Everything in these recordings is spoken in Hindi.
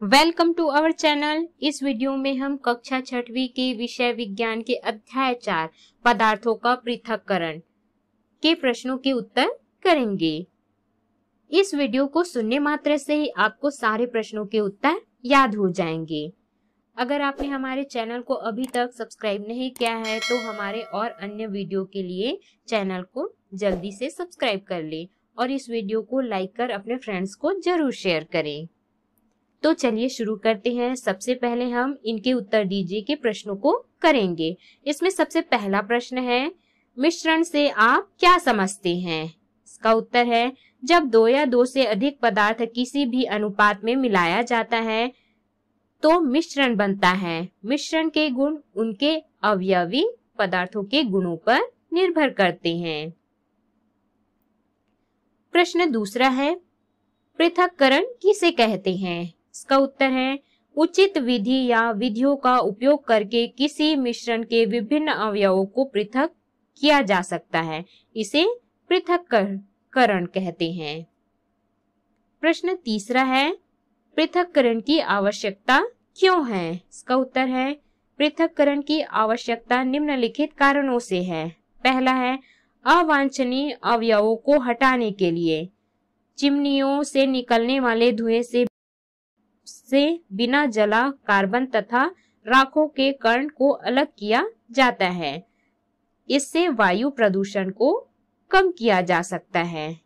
Welcome to our channel. इस वीडियो में हम कक्षा 6वीं के विषय विज्ञान के अध्याय 4 पदार्थों का पृथक्करण के प्रश्नों के उत्तर करेंगे। इस वीडियो को सुनने मात्र से ही आपको सारे प्रश्नों के उत्तर याद हो जाएंगे। अगर आपने हमारे चैनल को अभी तक सब्सक्राइब नहीं किया है तो हमारे और अन्य वीडियो के लिए चैनल को जल्दी से सब्सक्राइब कर ले और इस वीडियो को लाइक कर अपने फ्रेंड्स को जरूर शेयर करें। तो चलिए शुरू करते हैं। सबसे पहले हम इनके उत्तर दीजिए के प्रश्नों को करेंगे। इसमें सबसे पहला प्रश्न है, मिश्रण से आप क्या समझते हैं? इसका उत्तर है, जब दो या दो से अधिक पदार्थ किसी भी अनुपात में मिलाया जाता है तो मिश्रण बनता है। मिश्रण के गुण उनके अवयवी पदार्थों के गुणों पर निर्भर करते हैं। प्रश्न दूसरा है, पृथक्करण किसे कहते हैं? इसका उत्तर है, उचित विधि या विधियों का उपयोग करके किसी मिश्रण के विभिन्न अवयवों को पृथक किया जा सकता है, इसे पृथक्करण कहते हैं। प्रश्न तीसरा है, पृथक्करण की आवश्यकता क्यों है? इसका उत्तर है, पृथक्करण की आवश्यकता निम्नलिखित कारणों से है। पहला है, अवांछनीय अवयवों को हटाने के लिए। चिमनियों से निकलने वाले धुएं से बिना जला कार्बन तथा राखों के कण को अलग किया जाता है। इससे वायु प्रदूषण को कम किया जा सकता है।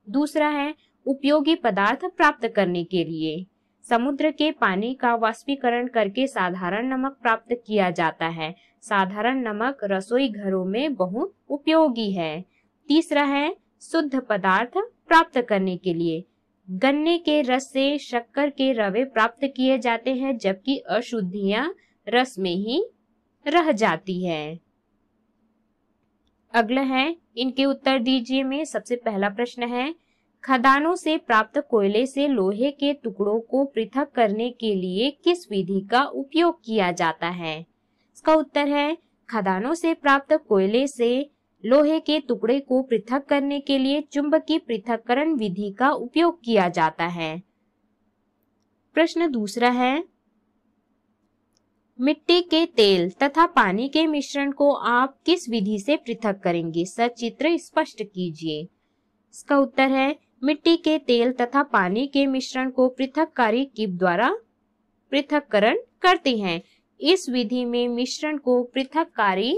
दूसरा है, उपयोगी पदार्थ प्राप्त करने के लिए। समुद्र के पानी का वाष्पीकरण करके साधारण नमक प्राप्त किया जाता है। साधारण नमक रसोई घरों में बहुत उपयोगी है। तीसरा है, शुद्ध पदार्थ प्राप्त करने के लिए। गन्ने के रस से शक्कर के रवे प्राप्त किए जाते हैं, जबकि अशुद्धियां रस में ही रह जाती है। अगला है, इनके उत्तर दीजिए में सबसे पहला प्रश्न है, खदानों से प्राप्त कोयले से लोहे के टुकड़ों को पृथक करने के लिए किस विधि का उपयोग किया जाता है? इसका उत्तर है, खदानों से प्राप्त कोयले से लोहे के टुकड़े को पृथक करने के लिए चुंबकीय पृथक्करण विधि का उपयोग किया जाता है। प्रश्न दूसरा है, मिट्टी के तेल तथा पानी के मिश्रण को आप किस विधि से पृथक करेंगे? सचित्र स्पष्ट कीजिए। इसका उत्तर है, मिट्टी के तेल तथा पानी के मिश्रण को पृथककारी कीप द्वारा पृथक्करण करते हैं। इस विधि में मिश्रण को पृथककारी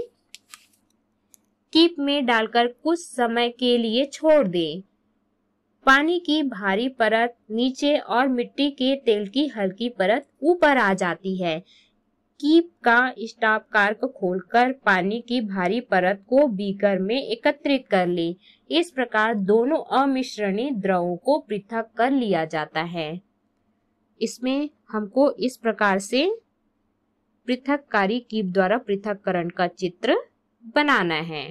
कीप में डालकर कुछ समय के लिए छोड़ दें। पानी की भारी परत नीचे और मिट्टी के तेल की हल्की परत ऊपर आ जाती है। कीप का स्टॉप कॉर्क खोलकर पानी की भारी परत को बीकर में एकत्रित कर ले। इस प्रकार दोनों अमिश्रणीय द्रवों को पृथक कर लिया जाता है। इसमें हमको इस प्रकार से पृथककारी कीप द्वारा पृथक्करण का चित्र बनाना है।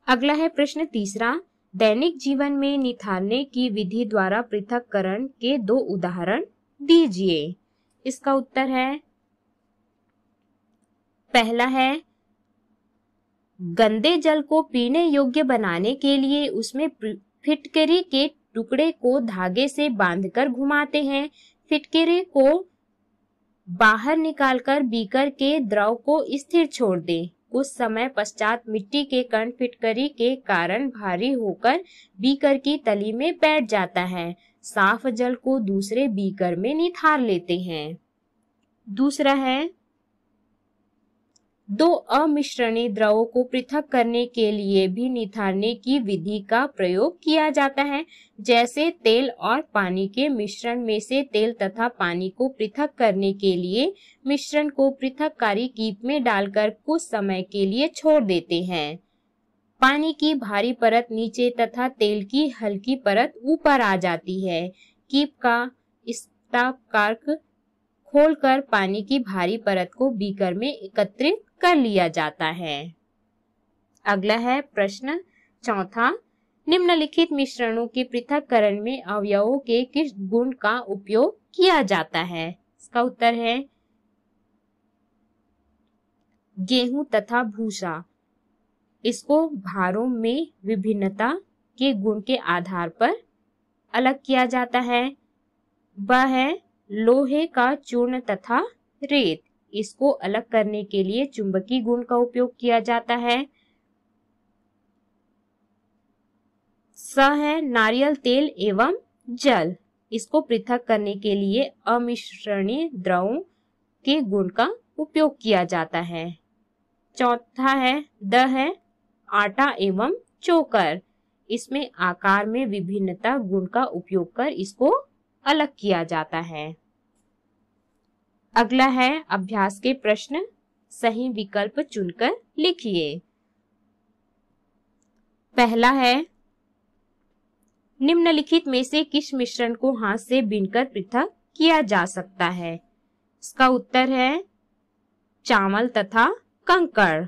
अगला है प्रश्न तीसरा, दैनिक जीवन में निथारने की विधि द्वारा पृथक्करण के दो उदाहरण दीजिए। इसका उत्तर है, पहला है, गंदे जल को पीने योग्य बनाने के लिए उसमें फिटकरी के टुकड़े को धागे से बांधकर घुमाते हैं। फिटकरी को बाहर निकालकर बीकर के द्रव को स्थिर छोड़ दें। कुछ समय पश्चात मिट्टी के कण फिटकरी के कारण भारी होकर बीकर की तली में बैठ जाता है। साफ जल को दूसरे बीकर में निथार लेते हैं। दूसरा है, दो अमिश्रणीय द्रवों को पृथक करने के लिए भी निथारने की विधि का प्रयोग किया जाता है। जैसे तेल और पानी के मिश्रण में से तेल तथा पानी को पृथक करने के लिए मिश्रण को पृथककारी कीप में डालकर कुछ समय के लिए छोड़ देते हैं। पानी की भारी परत नीचे तथा तेल की हल्की परत ऊपर आ जाती है। कीप का स्टॉप कॉर्क खोलकर पानी की भारी परत को बीकर में एकत्रित कर लिया जाता है। अगला है प्रश्न चौथा, निम्नलिखित मिश्रणों के पृथक्करण में अवयवों के किस गुण का उपयोग किया जाता है? इसका उत्तर है, गेहूं तथा भूसा। इसको भारों में विभिन्नता के गुण के आधार पर अलग किया जाता है। वह है लोहे का चूर्ण तथा रेत। इसको अलग करने के लिए चुंबकीय गुण का उपयोग किया जाता है। स है नारियल तेल एवं जल। इसको पृथक करने के लिए अमिश्रणीय द्रवों के गुण का उपयोग किया जाता है। चौथा है द है आटा एवं चोकर। इसमें आकार में विभिन्नता गुण का उपयोग कर इसको अलग किया जाता है। अगला है अभ्यास के प्रश्न। सही विकल्प चुनकर लिखिए। पहला है निम्नलिखित में से किस मिश्रण को हाथ से बीनकर पृथक किया जा सकता है? इसका उत्तर है चावल तथा कंकड़।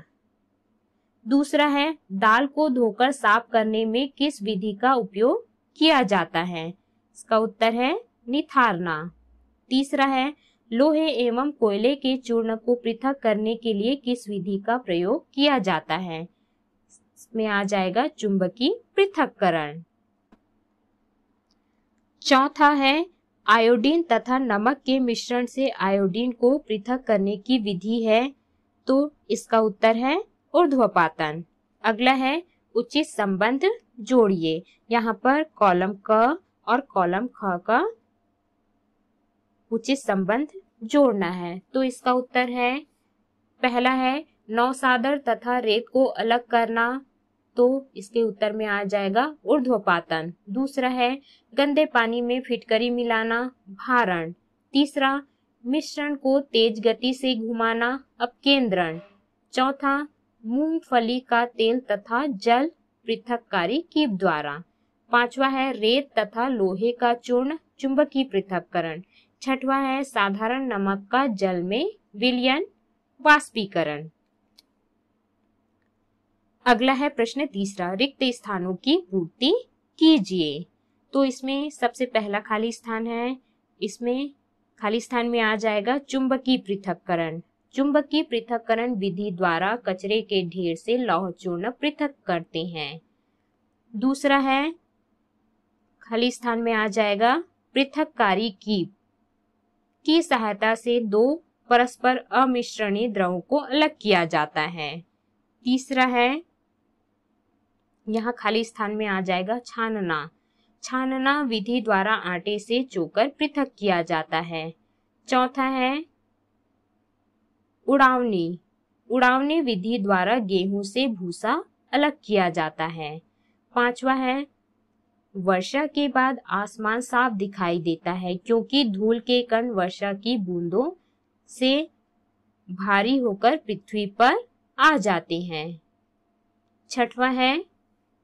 दूसरा है दाल को धोकर साफ करने में किस विधि का उपयोग किया जाता है? इसका उत्तर है निथारना। तीसरा है लोहे एवं कोयले के चूर्ण को पृथक करने के लिए किस विधि का प्रयोग किया जाता है? इसमें आ जाएगा चुंबकीय पृथक्करण। चौथा है आयोडीन तथा नमक के मिश्रण से आयोडीन को पृथक करने की विधि है, तो इसका उत्तर है ऊर्ध्वपातन। अगला है उचित संबंध जोड़िए। यहाँ पर कॉलम क और कॉलम ख का उचित संबंध जोड़ना है, तो इसका उत्तर है पहला है नौसादर तथा रेत को अलग करना, तो इसके उत्तर में आ जाएगा ऊर्ध्वपातन। दूसरा है गंदे पानी में फिटकरी मिलाना, भारण। तीसरा मिश्रण को तेज गति से घुमाना, अपकेंद्रण। चौथा मूंगफली का तेल तथा जल पृथक्कारी कीप द्वारा। पांचवा है रेत तथा लोहे का चूर्ण, चुंबकीय पृथक्करण। छठवा है साधारण नमक का जल में विलयन, वाष्पीकरण। अगला है प्रश्न तीसरा, रिक्त स्थानों की पूर्ति कीजिए। तो इसमें सबसे पहला खाली स्थान है, इसमें खाली स्थान में आ जाएगा चुंबकीय पृथक्करण। चुंबकीय पृथक्करण विधि द्वारा कचरे के ढेर से लौह चूर्ण पृथक करते हैं। दूसरा है खाली स्थान में आ जाएगा पृथक्कारी कीप की सहायता से दो परस्पर अमिश्रणीय द्रवों को अलग किया जाता है। तीसरा है यहाँ खाली स्थान में आ जाएगा छानना। छानना विधि द्वारा आटे से चोकर पृथक किया जाता है। चौथा है उड़ावनी। उड़ावनी विधि द्वारा गेहूं से भूसा अलग किया जाता है। पांचवा है वर्षा के बाद आसमान साफ दिखाई देता है, क्योंकि धूल के कण वर्षा की बूंदों से भारी होकर पृथ्वी पर आ जाते हैं। छठवा है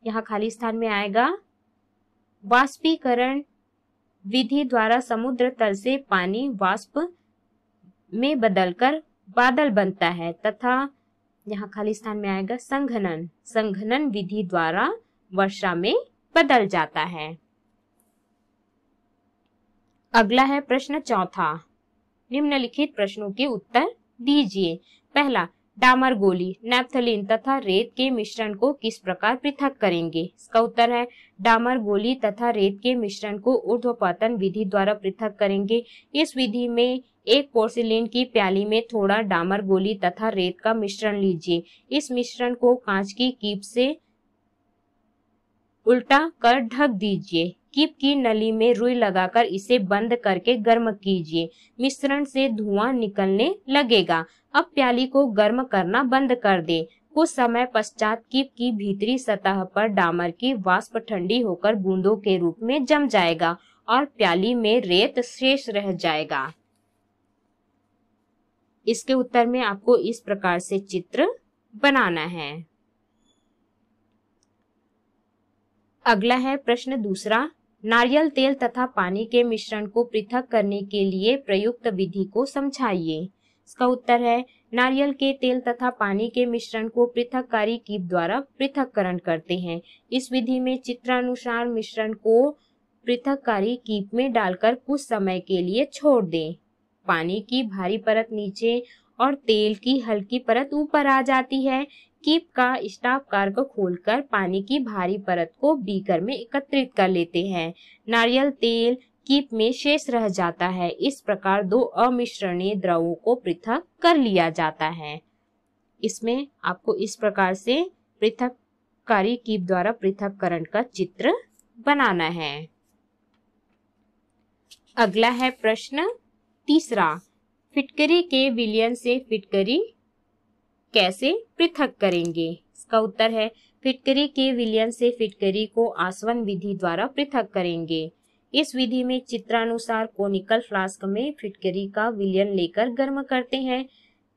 यहाँ खाली स्थान में आएगा वाष्पीकरण विधि द्वारा समुद्र तल से पानी वाष्प में बदलकर बादल बनता है, तथा यहाँ खाली स्थान में आएगा संघनन। संघनन विधि द्वारा वर्षा में बदल जाता है। अगला है प्रश्न चौथा। निम्नलिखित प्रश्नों के उत्तर दीजिए। पहला, डामर गोली, नैप्थलीन तथा रेत के मिश्रण को किस प्रकार पृथक करेंगे? इसका उत्तर है डामर गोली तथा रेत के मिश्रण को ऊर्ध्वपातन विधि द्वारा पृथक करेंगे। इस विधि में एक पोर्सिलेन की प्याली में थोड़ा डामर गोली तथा रेत का मिश्रण लीजिए। इस मिश्रण को कांच की कीप से उल्टा कर ढक दीजिए। कीप की नली में रुई लगाकर इसे बंद करके गर्म कीजिए। मिश्रण से धुआं निकलने लगेगा। अब प्याली को गर्म करना बंद कर दें। कुछ समय पश्चात कीप की भीतरी सतह पर डामर की वाष्प ठंडी होकर बूंदों के रूप में जम जाएगा और प्याली में रेत शेष रह जाएगा। इसके उत्तर में आपको इस प्रकार से चित्र बनाना है। अगला है प्रश्न दूसरा, नारियल तेल तथा पानी के मिश्रण को पृथक करने के लिए प्रयुक्त विधि को समझाइए। इसका उत्तर है नारियल के तेल तथा पानी के मिश्रण को पृथककारी कीप द्वारा पृथक्करण करते हैं। इस विधि में चित्रानुसार मिश्रण को पृथककारी कीप में डालकर कुछ समय के लिए छोड़ दें। पानी की भारी परत नीचे और तेल की हल्की परत ऊपर आ जाती है। कीप का स्टॉप कार्क खोलकर पानी की भारी परत को बीकर में एकत्रित कर लेते हैं। नारियल तेल कीप में शेष रह जाता है। इस प्रकार दो अमिश्रणीय द्रवों को पृथक कर लिया जाता है। इसमें आपको इस प्रकार से पृथककारी कीप द्वारा पृथक्करण का चित्र बनाना है। अगला है प्रश्न तीसरा, फिटकरी के विलयन से फिटकरी कैसे पृथक करेंगे? इसका उत्तर है फिटकरी के विलयन से फिटकरी को आसवन विधि द्वारा पृथक करेंगे। इस विधि में चित्रानुसार कोनिकल फ्लास्क में फिटकरी का विलयन लेकर गर्म करते हैं।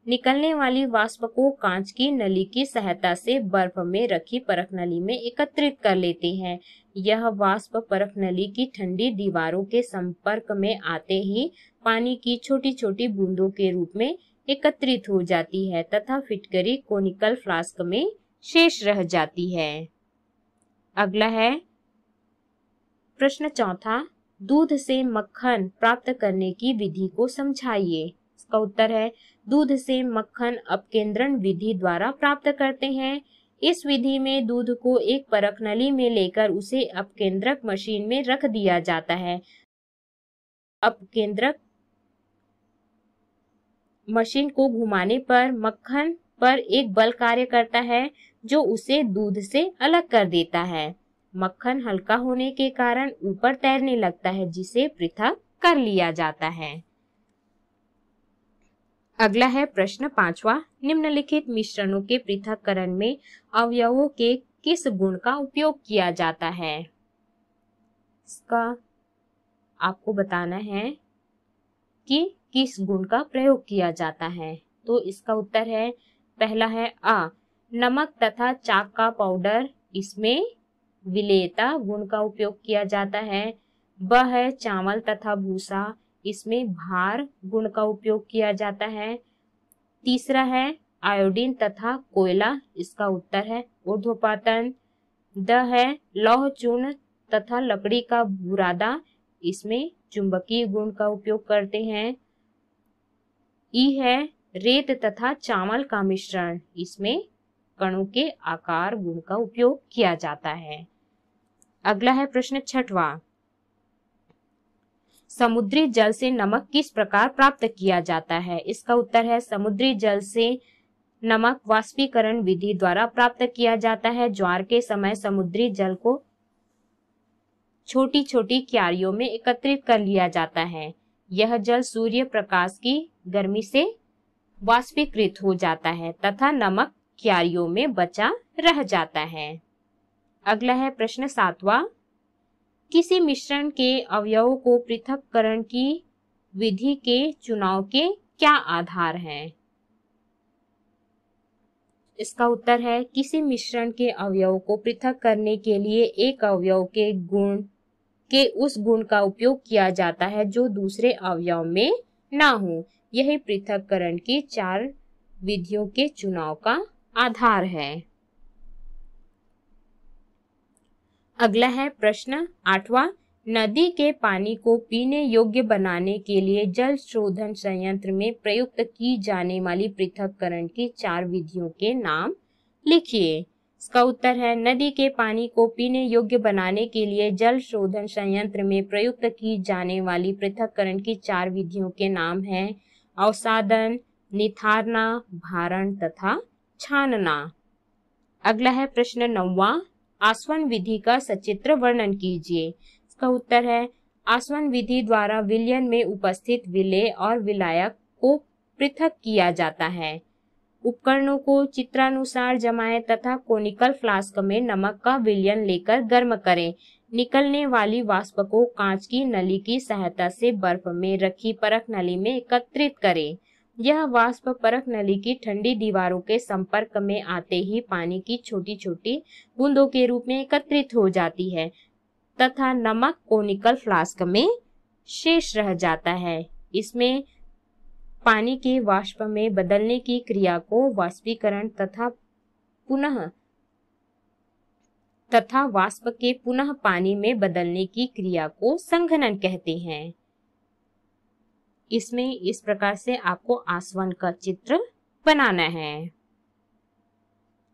निकलने वाली वाष्प को कांच की नली की सहायता से बर्फ में रखी परख नली में एकत्रित कर लेते हैं। यह वाष्प परख नली की ठंडी दीवारों के संपर्क में आते ही पानी की छोटी छोटी बूंदों के रूप में एकत्रित हो जाती है तथा फिटकरी कोनिकल फ्लास्क में शेष रह जाती है। अगला है प्रश्न चौथा, दूध से मक्खन प्राप्त करने की विधि को समझाइए। इसका उत्तर है दूध से मक्खन अपकेंद्रण विधि द्वारा प्राप्त करते हैं। इस विधि में दूध को एक परख नली में लेकर उसे अपकेंद्रक मशीन में रख दिया जाता है। अपकेंद्रक मशीन को घुमाने पर मक्खन पर एक बल कार्य करता है जो उसे दूध से अलग कर देता है। मक्खन हल्का होने के कारण ऊपर तैरने लगता है जिसे पृथक कर लिया जाता है। अगला है प्रश्न पांचवा, निम्नलिखित मिश्रणों के पृथक्करण में अवयवों के किस गुण का उपयोग किया जाता है? इसका आपको बताना है कि किस गुण का प्रयोग किया जाता है। तो इसका उत्तर है पहला है अ, नमक तथा चाक का पाउडर, इसमें विलेयता गुण का उपयोग किया जाता है। ब है चावल तथा भूसा, इसमें भार गुण का उपयोग किया जाता है। तीसरा है आयोडीन तथा कोयला, इसका उत्तर है ऊर्ध्वपातन। द है लौह चूर्ण तथा लकड़ी का बुरादा, इसमें चुंबकीय गुण का उपयोग करते हैं। ई है रेत तथा चावल का मिश्रण, इसमें कणों के आकार गुण का उपयोग किया जाता है। अगला है प्रश्न छठवां, समुद्री जल से नमक किस प्रकार प्राप्त किया जाता है? इसका उत्तर है समुद्री जल से नमक वाष्पीकरण विधि द्वारा प्राप्त किया जाता है। ज्वार के समय समुद्री जल को छोटी छोटी क्यारियों में एकत्रित कर लिया जाता है। यह जल सूर्य प्रकाश की गर्मी से वाष्पीकृत हो जाता है तथा नमक क्यारियों में बचा रह जाता है। अगला है प्रश्न सातवां, किसी मिश्रण के अवयवों को पृथक्करण की विधि के चुनाव के क्या आधार हैं? इसका उत्तर है किसी मिश्रण के अवयवों को पृथक करने के लिए एक अवयव के गुण के उस गुण का उपयोग किया जाता है जो दूसरे अवयव में ना हो। यही पृथक्करण की 4 विधियों के चुनाव का आधार है। अगला है प्रश्न 8वां, नदी के पानी को पीने योग्य बनाने के लिए जल शोधन संयंत्र में प्रयुक्त की जाने वाली पृथक्करण की 4 विधियों के नाम लिखिए। इसका उत्तर है नदी के पानी को पीने योग्य बनाने के लिए जल शोधन संयंत्र में प्रयुक्त की जाने वाली पृथक्करण की 4 विधियों के नाम हैं अवसादन, निथारना, भारण तथा छानना। अगला है प्रश्न 9वां, आसवन विधि का सचित्र वर्णन कीजिए। इसका उत्तर है आसवन विधि द्वारा विलयन में उपस्थित विलेय और विलायक को पृथक किया जाता है। उपकरणों को चित्रानुसार जमाएं तथा कोनिकल फ्लास्क में नमक का विलयन लेकर गर्म करें। निकलने वाली वाष्प को कांच की नली की सहायता से बर्फ में रखी परख नली में एकत्रित करें। यह वाष्प परख नली की ठंडी दीवारों के संपर्क में आते ही पानी की छोटी छोटी बूंदों के रूप में एकत्रित हो जाती है तथा नमक कोनिकल फ्लास्क में शेष रह जाता है। इसमें पानी के वाष्प में बदलने की क्रिया को वाष्पीकरण तथा वाष्प के पुनः पानी में बदलने की क्रिया को संघनन कहते हैं। इसमें इस प्रकार से आपको आसवन का चित्र बनाना है।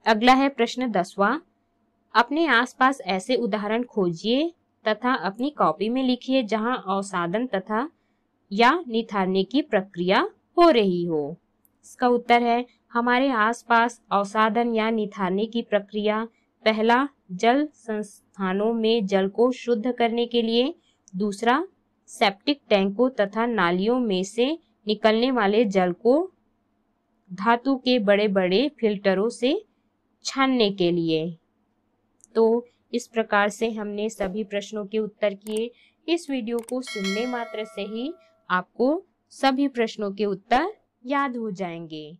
अगला है प्रश्न 10वां, अपने आसपास ऐसे उदाहरण खोजिए तथा अपनी कॉपी में लिखिए जहां अवसादन तथा या निथारने की प्रक्रिया हो रही हो। इसका उत्तर है हमारे आसपास अवसादन या निथारने की प्रक्रिया। पहला, जल संस्थानों में जल को शुद्ध करने के लिए। दूसरा, सेप्टिक टैंकों तथा नालियों में से निकलने वाले जल को धातु के बड़े बड़े फिल्टरों से छानने के लिए। तो इस प्रकार से हमने सभी प्रश्नों के उत्तर किए। इस वीडियो को सुनने मात्र से ही आपको सभी प्रश्नों के उत्तर याद हो जाएंगे।